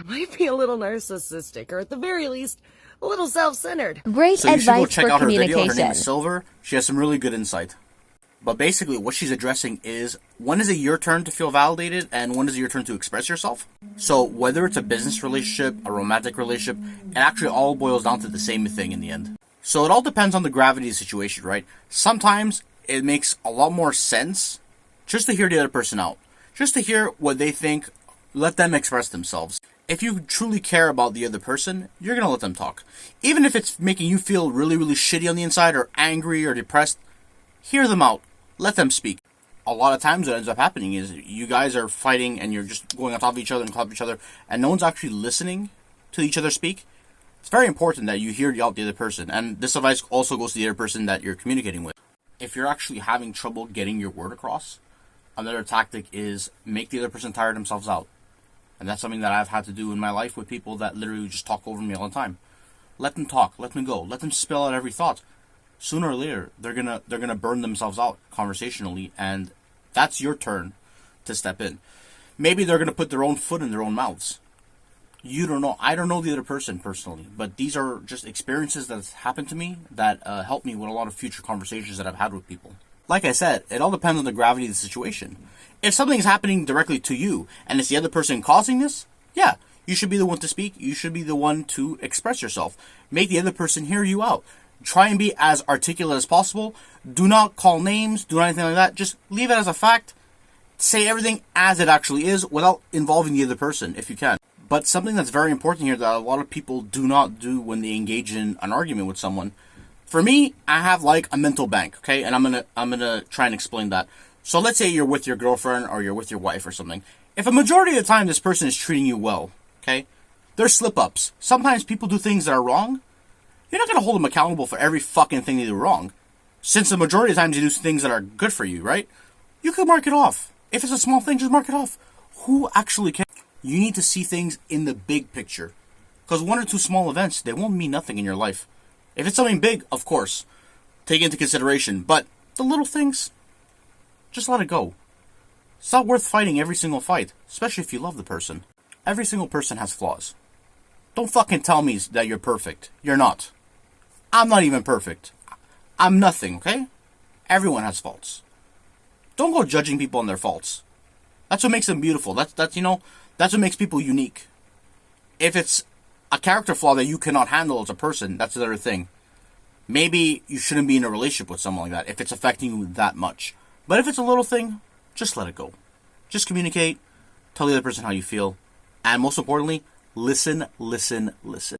might be a little narcissistic, or at the very least, a little self-centered. Great so you should go advice check for out her communication. video. Her name is Silver. She has some really good insight. But basically, what she's addressing is, when is it your turn to feel validated, and when is it your turn to express yourself? So whether it's a business relationship, a romantic relationship, it actually all boils down to the same thing in the end. So it all depends on the gravity of the situation, right? Sometimes it makes a lot more sense just to hear the other person out. Just to hear what they think, let them express themselves. If you truly care about the other person, you're going to let them talk. Even if it's making you feel really, really shitty on the inside, or angry or depressed, hear them out. Let them speak. A lot of times what ends up happening is you guys are fighting and you're just going on top of each other and top of each other, and no one's actually listening to each other speak. It's very important that you hear out the other person, and this advice also goes to the other person that you're communicating with. If you're actually having trouble getting your word across, another tactic is make the other person tire themselves out. And that's something that I've had to do in my life with people that literally just talk over me all the time. Let them talk, let them go, let them spill out every thought. Sooner or later, they're gonna burn themselves out conversationally, and that's your turn to step in. Maybe they're gonna put their own foot in their own mouths. You don't know. I don't know the other person personally, but these are just experiences that have happened to me that help me with a lot of future conversations that I've had with people. Like I said, it all depends on the gravity of the situation. If something's happening directly to you, and it's the other person causing this, yeah, you should be the one to speak. You should be the one to express yourself. Make the other person hear you out. Try and be as articulate as possible. Do not call names. Do anything like that. Just leave it as a fact. Say everything as it actually is without involving the other person, if you can. But something that's very important here that a lot of people do not do when they engage in an argument with someone. For me, I have like a mental bank, okay? And I'm gonna try and explain that. So let's say you're with your girlfriend or you're with your wife or something. If a majority of the time this person is treating you well, okay? There's slip-ups. Sometimes people do things that are wrong. You're not gonna hold them accountable for every fucking thing they do wrong. Since the majority of the times you do things that are good for you, right? You can mark it off. If it's a small thing, just mark it off. Who actually cares? You need to see things in the big picture. Because one or two small events, they won't mean nothing in your life. If it's something big, of course, take it into consideration. But the little things, just let it go. It's not worth fighting every single fight, especially if you love the person. Every single person has flaws. Don't fucking tell me that you're perfect. You're not. I'm not even perfect. I'm nothing, okay? Everyone has faults. Don't go judging people on their faults. That's what makes them beautiful. That's what makes people unique. If it's a character flaw that you cannot handle as a person, that's another thing. Maybe you shouldn't be in a relationship with someone like that if it's affecting you that much. But if it's a little thing, just let it go. Just communicate, tell the other person how you feel, and most importantly, listen, listen, listen.